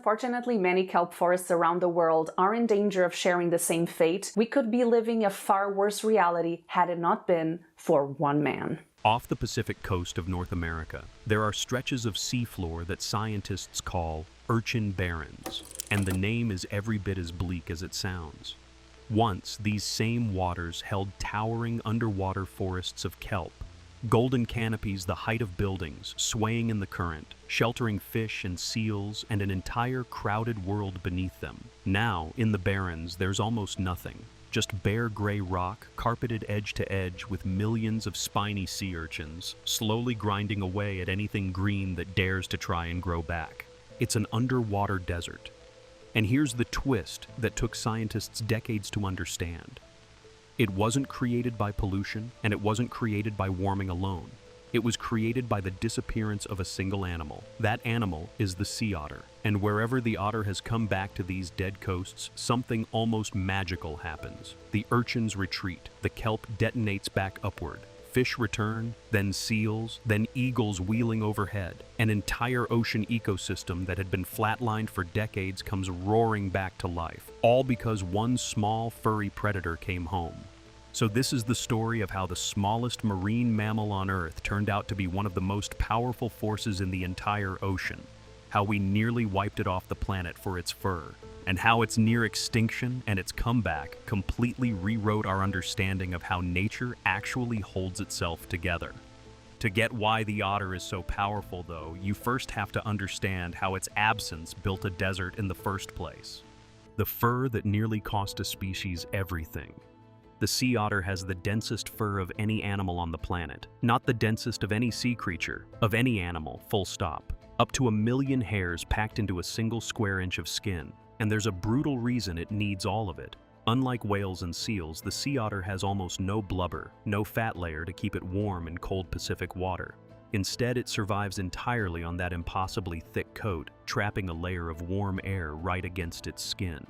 unfortunately many kelp forests around the world are in danger of sharing the same fate, we could be living a far worse reality had it not been for one man. Off the Pacific coast of North America, there are stretches of seafloor that scientists call urchin barrens, and the name is every bit as bleak as it sounds. Once, these same waters held towering underwater forests of kelp, golden canopies the height of buildings, swaying in the current, sheltering fish and seals and an entire crowded world beneath them. Now, in the barrens, there's almost nothing. Just bare gray rock, carpeted edge to edge with millions of spiny sea urchins, slowly grinding away at anything green that dares to try and grow back. It's an underwater desert. And here's the twist that took scientists decades to understand. It wasn't created by pollution, and it wasn't created by warming alone. It was created by the disappearance of a single animal. That animal is the sea otter. And wherever the otter has come back to these dead coasts, something almost magical happens. The urchins retreat, the kelp detonates back upward. Fish return, then seals, then eagles wheeling overhead. An entire ocean ecosystem that had been flatlined for decades comes roaring back to life, all because one small furry predator came home. So this is the story of how the smallest marine mammal on Earth turned out to be one of the most powerful forces in the entire ocean, how we nearly wiped it off the planet for its fur, and how its near extinction and its comeback completely rewrote our understanding of how nature actually holds itself together. To get why the otter is so powerful, though, you first have to understand how its absence built a desert in the first place. The fur that nearly cost a species everything. The sea otter has the densest fur of any animal on the planet, not the densest of any sea creature, of any animal, full stop. Up to 1 million hairs packed into a single square inch of skin, and there's a brutal reason it needs all of it. Unlike whales and seals, the sea otter has almost no blubber, no fat layer to keep it warm in cold Pacific water. Instead, it survives entirely on that impossibly thick coat, trapping a layer of warm air right against its skin.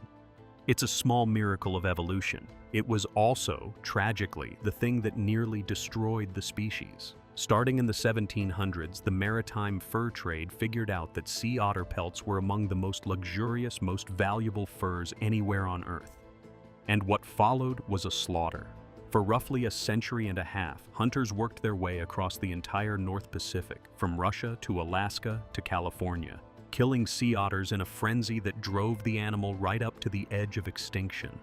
It's a small miracle of evolution. It was also, tragically, the thing that nearly destroyed the species. Starting in the 1700s, the maritime fur trade figured out that sea otter pelts were among the most luxurious, most valuable furs anywhere on Earth. And what followed was a slaughter. For roughly a century and a half, hunters worked their way across the entire North Pacific, from Russia to Alaska to California, killing sea otters in a frenzy that drove the animal right up to the edge of extinction.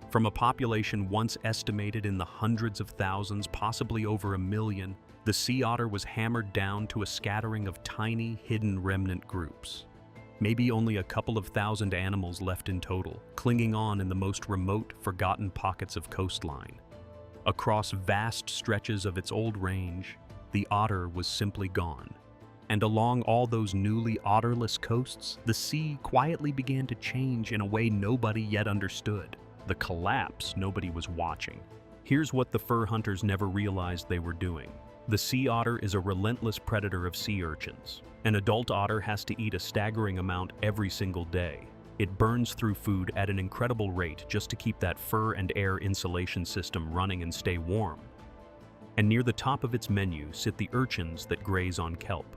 From a population once estimated in the hundreds of thousands, possibly over 1 million, the sea otter was hammered down to a scattering of tiny, hidden remnant groups. Maybe only a couple of thousand animals left in total, clinging on in the most remote, forgotten pockets of coastline. Across vast stretches of its old range, the otter was simply gone. And along all those newly otterless coasts, the sea quietly began to change in a way nobody yet understood. The collapse nobody was watching. Here's what the fur hunters never realized they were doing. The sea otter is a relentless predator of sea urchins. An adult otter has to eat a staggering amount every single day. It burns through food at an incredible rate just to keep that fur and air insulation system running and stay warm. And near the top of its menu sit the urchins that graze on kelp.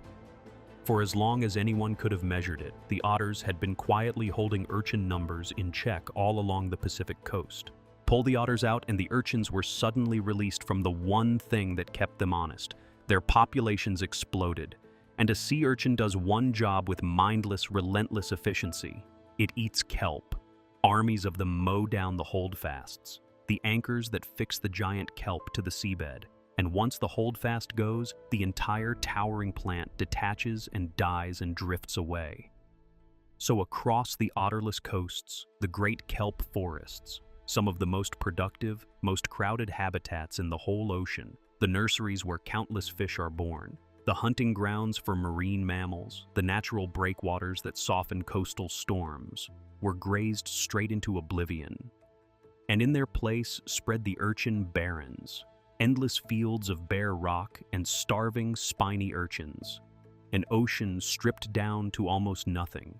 For as long as anyone could have measured it, the otters had been quietly holding urchin numbers in check all along the Pacific coast. Pull the otters out and the urchins were suddenly released from the one thing that kept them honest. Their populations exploded. And a sea urchin does one job with mindless, relentless efficiency. It eats kelp. Armies of them mow down the holdfasts, the anchors that fix the giant kelp to the seabed. And once the holdfast goes, the entire towering plant detaches and dies and drifts away. So across the otterless coasts, the great kelp forests, some of the most productive, most crowded habitats in the whole ocean, the nurseries where countless fish are born, the hunting grounds for marine mammals, the natural breakwaters that soften coastal storms, were grazed straight into oblivion. And in their place spread the urchin barrens, endless fields of bare rock and starving, spiny urchins. An ocean stripped down to almost nothing.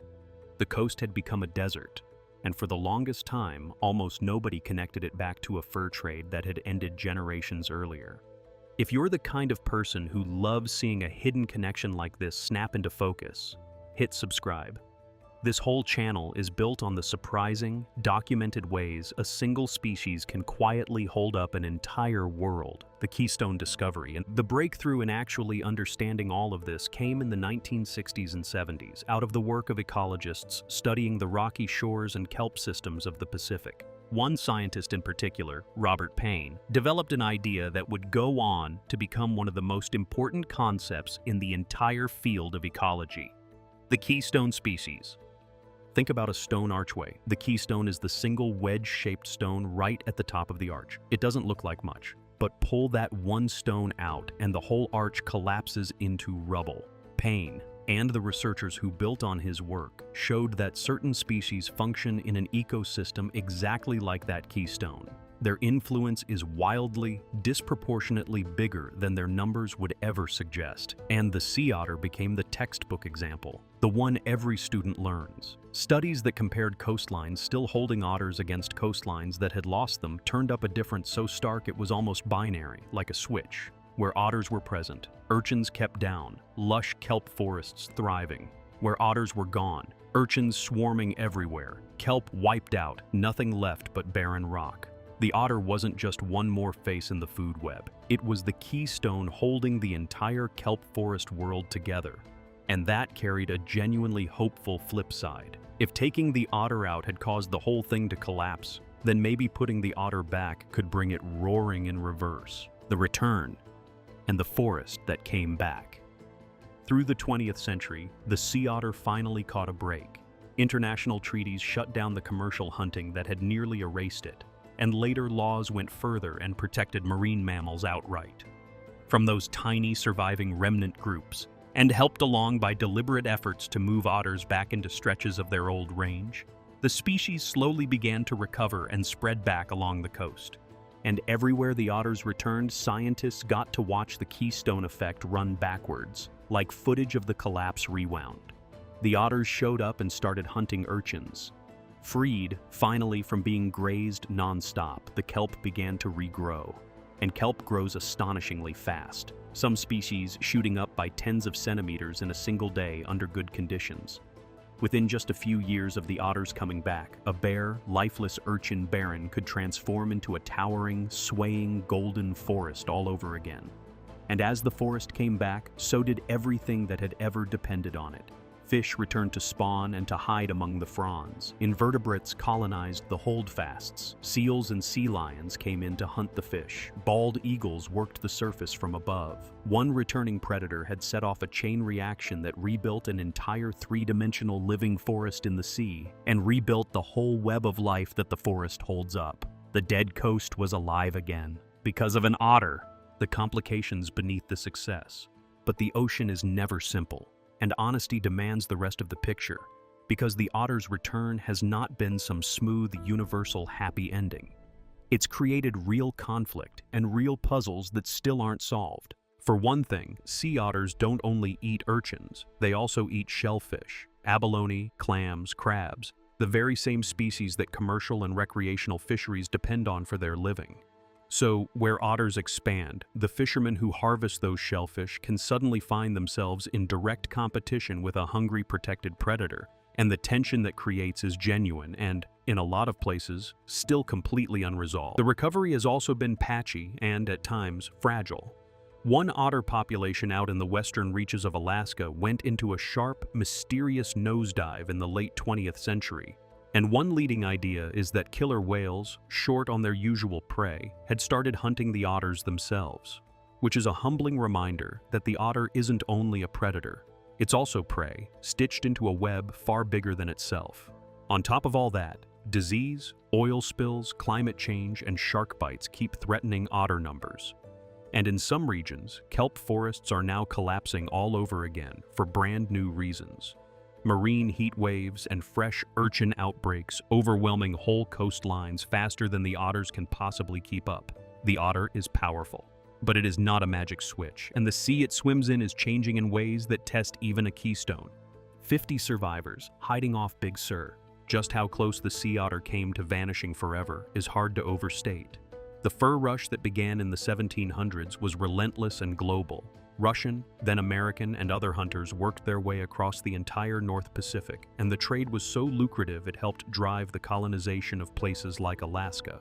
The coast had become a desert, and for the longest time, almost nobody connected it back to a fur trade that had ended generations earlier. If you're the kind of person who loves seeing a hidden connection like this snap into focus, hit subscribe. This whole channel is built on the surprising, documented ways a single species can quietly hold up an entire world, the Keystone discovery. And the breakthrough in actually understanding all of this came in the 1960s and 70s, out of the work of ecologists studying the rocky shores and kelp systems of the Pacific. One scientist in particular, Robert Payne, developed an idea that would go on to become one of the most important concepts in the entire field of ecology: the keystone species. Think about a stone archway. The keystone is the single wedge-shaped stone right at the top of the arch. It doesn't look like much, but pull that one stone out and the whole arch collapses into rubble. Payne and the researchers who built on his work showed that certain species function in an ecosystem exactly like that keystone. Their influence is wildly, disproportionately bigger than their numbers would ever suggest. And the sea otter became the textbook example, the one every student learns. Studies that compared coastlines still holding otters against coastlines that had lost them turned up a difference so stark it was almost binary, like a switch. Where otters were present, urchins kept down, lush kelp forests thriving. Where otters were gone, urchins swarming everywhere, kelp wiped out, nothing left but barren rock. The otter wasn't just one more face in the food web. It was the keystone holding the entire kelp forest world together. And that carried a genuinely hopeful flip side. If taking the otter out had caused the whole thing to collapse, then maybe putting the otter back could bring it roaring in reverse. The return, and the forest that came back. Through the 20th century, the sea otter finally caught a break. International treaties shut down the commercial hunting that had nearly erased it, and later laws went further and protected marine mammals outright. From those tiny surviving remnant groups, and helped along by deliberate efforts to move otters back into stretches of their old range, the species slowly began to recover and spread back along the coast. And everywhere the otters returned, scientists got to watch the keystone effect run backwards, like footage of the collapse rewound. The otters showed up and started hunting urchins. Freed, finally, from being grazed non-stop, the kelp began to regrow. And kelp grows astonishingly fast, some species shooting up by tens of centimeters in a single day under good conditions. Within just a few years of the otters coming back, a bare, lifeless urchin barren could transform into a towering, swaying, golden forest all over again. And as the forest came back, so did everything that had ever depended on it. Fish returned to spawn and to hide among the fronds. Invertebrates colonized the holdfasts. Seals and sea lions came in to hunt the fish. Bald eagles worked the surface from above. One returning predator had set off a chain reaction that rebuilt an entire three-dimensional living forest in the sea, and rebuilt the whole web of life that the forest holds up. The dead coast was alive again, because of an otter. The complications beneath the success. But the ocean is never simple. And honesty demands the rest of the picture, because the otter's return has not been some smooth, universal, happy ending. It's created real conflict and real puzzles that still aren't solved. For one thing, sea otters don't only eat urchins, they also eat shellfish, abalone, clams, crabs, the very same species that commercial and recreational fisheries depend on for their living. So, where otters expand, the fishermen who harvest those shellfish can suddenly find themselves in direct competition with a hungry, protected predator, and the tension that creates is genuine and, in a lot of places, still completely unresolved. The recovery has also been patchy and, at times, fragile. One otter population out in the western reaches of Alaska went into a sharp, mysterious nosedive in the late 20th century. And one leading idea is that killer whales, short on their usual prey, had started hunting the otters themselves, which is a humbling reminder that the otter isn't only a predator, it's also prey, stitched into a web far bigger than itself. On top of all that, disease, oil spills, climate change, and shark bites keep threatening otter numbers. And in some regions, kelp forests are now collapsing all over again for brand new reasons. Marine heat waves and fresh urchin outbreaks overwhelming whole coastlines faster than the otters can possibly keep up. The otter is powerful, but it is not a magic switch, and the sea it swims in is changing in ways that test even a keystone. 50 survivors, hiding off Big Sur. Just how close the sea otter came to vanishing forever is hard to overstate. The fur rush that began in the 1700s was relentless and global, Russian, then American, and other hunters worked their way across the entire North Pacific, and the trade was so lucrative it helped drive the colonization of places like Alaska.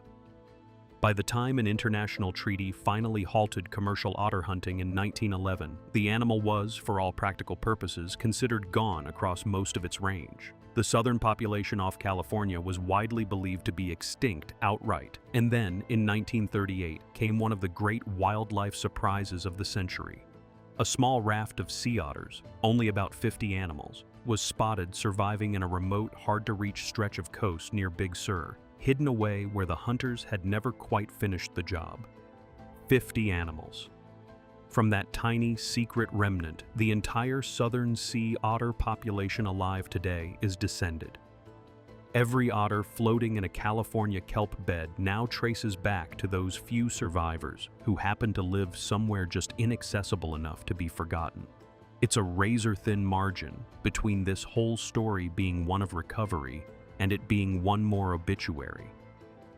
By the time an international treaty finally halted commercial otter hunting in 1911, the animal was, for all practical purposes, considered gone across most of its range. The southern population off California was widely believed to be extinct outright, and then, in 1938, came one of the great wildlife surprises of the century. A small raft of sea otters, only about 50 animals, was spotted surviving in a remote, hard-to-reach stretch of coast near Big Sur, hidden away where the hunters had never quite finished the job. 50 animals. From that tiny, secret remnant, the entire southern sea otter population alive today is descended. Every otter floating in a California kelp bed now traces back to those few survivors who happen to live somewhere just inaccessible enough to be forgotten. It's a razor-thin margin between this whole story being one of recovery and it being one more obituary.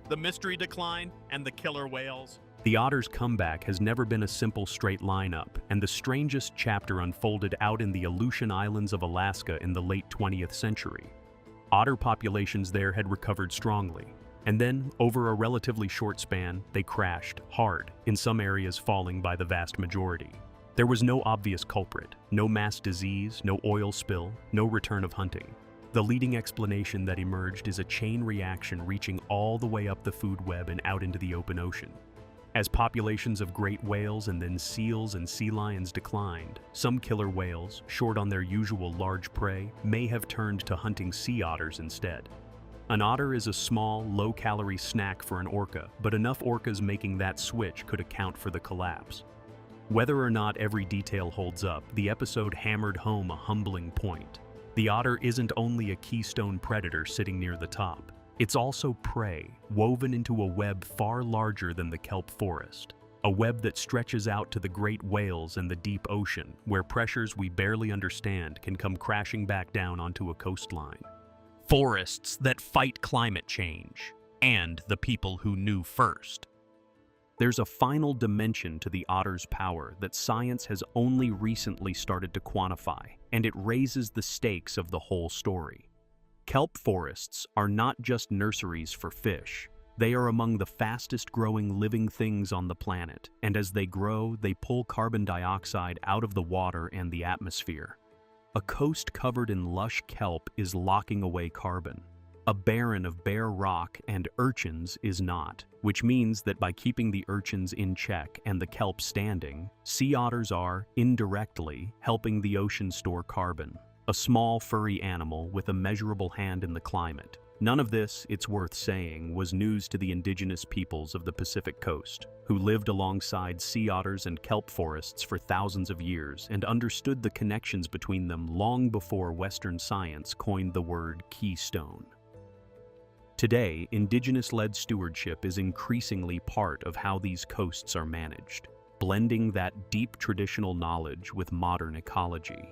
The mystery decline and the killer whales. The otter's comeback has never been a simple straight line up, and the strangest chapter unfolded out in the Aleutian Islands of Alaska in the late 20th century. Otter populations there had recovered strongly, and then, over a relatively short span, they crashed hard, in some areas falling by the vast majority. There was no obvious culprit, no mass disease, no oil spill, no return of hunting. The leading explanation that emerged is a chain reaction reaching all the way up the food web and out into the open ocean. As populations of great whales and then seals and sea lions declined, some killer whales, short on their usual large prey, may have turned to hunting sea otters instead. An otter is a small, low-calorie snack for an orca, but enough orcas making that switch could account for the collapse. Whether or not every detail holds up, the episode hammered home a humbling point. The otter isn't only a keystone predator sitting near the top. It's also prey, woven into a web far larger than the kelp forest. A web that stretches out to the great whales and the deep ocean, where pressures we barely understand can come crashing back down onto a coastline. Forests that fight climate change, and the people who knew first. There's a final dimension to the otter's power that science has only recently started to quantify, and it raises the stakes of the whole story. Kelp forests are not just nurseries for fish. They are among the fastest-growing living things on the planet, and as they grow, they pull carbon dioxide out of the water and the atmosphere. A coast covered in lush kelp is locking away carbon. A barren of bare rock and urchins is not, which means that by keeping the urchins in check and the kelp standing, sea otters are, indirectly, helping the ocean store carbon. A small, furry animal with a measurable hand in the climate. None of this, it's worth saying, was news to the indigenous peoples of the Pacific coast, who lived alongside sea otters and kelp forests for thousands of years and understood the connections between them long before Western science coined the word keystone. Today, indigenous-led stewardship is increasingly part of how these coasts are managed, blending that deep traditional knowledge with modern ecology.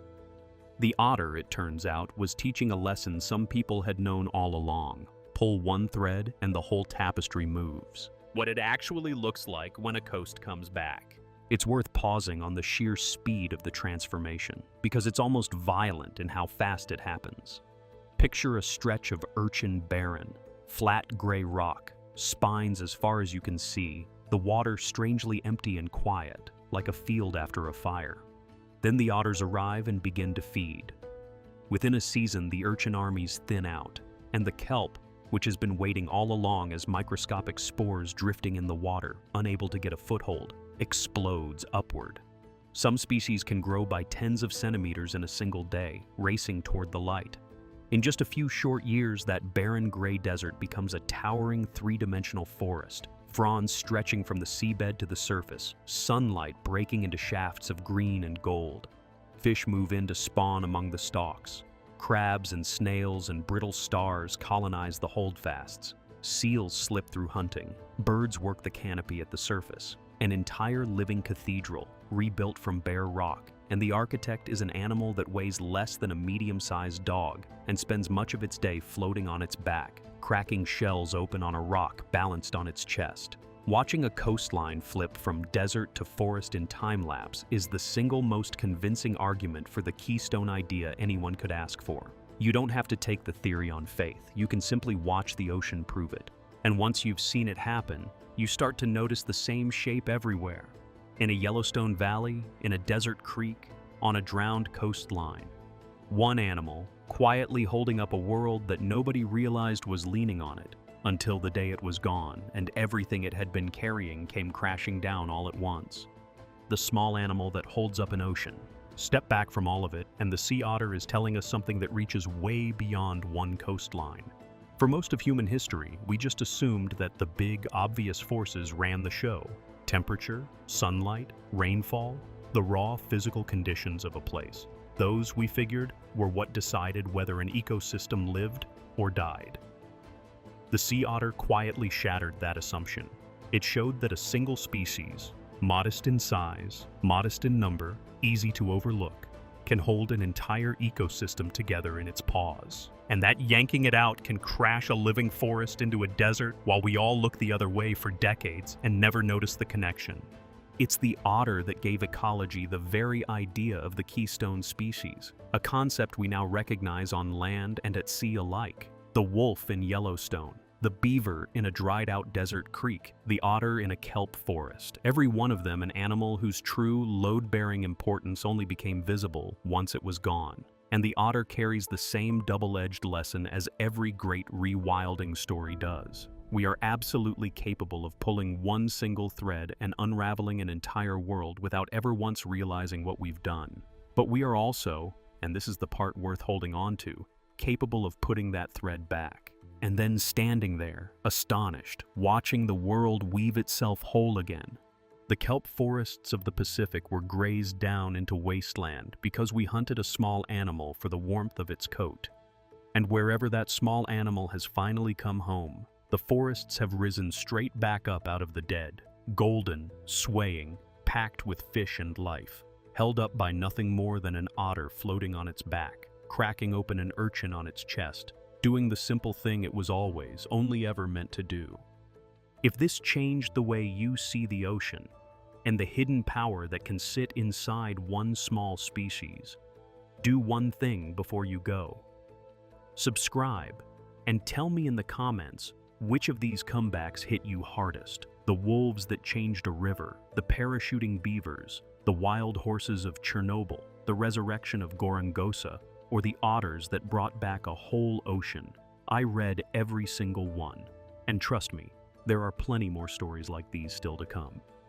The otter, it turns out, was teaching a lesson some people had known all along. Pull one thread and the whole tapestry moves. What it actually looks like when a coast comes back. It's worth pausing on the sheer speed of the transformation, because it's almost violent in how fast it happens. Picture a stretch of urchin barren, flat gray rock, spines as far as you can see, the water strangely empty and quiet, like a field after a fire. Then the otters arrive and begin to feed. Within a season, the urchin armies thin out, and the kelp, which has been waiting all along as microscopic spores drifting in the water, unable to get a foothold, explodes upward. Some species can grow by tens of centimeters in a single day, racing toward the light. In just a few short years, that barren gray desert becomes a towering three-dimensional forest, fronds stretching from the seabed to the surface, sunlight breaking into shafts of green and gold. Fish move in to spawn among the stalks. Crabs and snails and brittle stars colonize the holdfasts. Seals slip through hunting. Birds work the canopy at the surface. An entire living cathedral, rebuilt from bare rock, and the architect is an animal that weighs less than a medium-sized dog and spends much of its day floating on its back, cracking shells open on a rock balanced on its chest. Watching a coastline flip from desert to forest in time-lapse is the single most convincing argument for the keystone idea anyone could ask for. You don't have to take the theory on faith, you can simply watch the ocean prove it. And once you've seen it happen, you start to notice the same shape everywhere. In a Yellowstone valley, in a desert creek, on a drowned coastline. One animal, quietly holding up a world that nobody realized was leaning on it, until the day it was gone and everything it had been carrying came crashing down all at once. The small animal that holds up an ocean. Step back from all of it, and the sea otter is telling us something that reaches way beyond one coastline. For most of human history, we just assumed that the big, obvious forces ran the show. Temperature, sunlight, rainfall, the raw physical conditions of a place. Those, we figured, were what decided whether an ecosystem lived or died. The sea otter quietly shattered that assumption. It showed that a single species, modest in size, modest in number, easy to overlook, can hold an entire ecosystem together in its paws. And that yanking it out can crash a living forest into a desert while we all look the other way for decades and never notice the connection. It's the otter that gave ecology the very idea of the keystone species, a concept we now recognize on land and at sea alike. The wolf in Yellowstone, the beaver in a dried-out desert creek, the otter in a kelp forest, every one of them an animal whose true load-bearing importance only became visible once it was gone. And the otter carries the same double-edged lesson as every great rewilding story does. We are absolutely capable of pulling one single thread and unraveling an entire world without ever once realizing what we've done. But we are also, and this is the part worth holding on to, capable of putting that thread back, and then standing there, astonished, watching the world weave itself whole again. The kelp forests of the Pacific were grazed down into wasteland because we hunted a small animal for the warmth of its coat. And wherever that small animal has finally come home, the forests have risen straight back up out of the dead, golden, swaying, packed with fish and life, held up by nothing more than an otter floating on its back, cracking open an urchin on its chest, doing the simple thing it was always, only ever meant to do. If this changed the way you see the ocean, and the hidden power that can sit inside one small species, do one thing before you go. Subscribe, and tell me in the comments which of these comebacks hit you hardest. The wolves that changed a river, the parachuting beavers, the wild horses of Chernobyl, the resurrection of Gorongosa, or the otters that brought back a whole ocean. I read every single one. And trust me, there are plenty more stories like these still to come.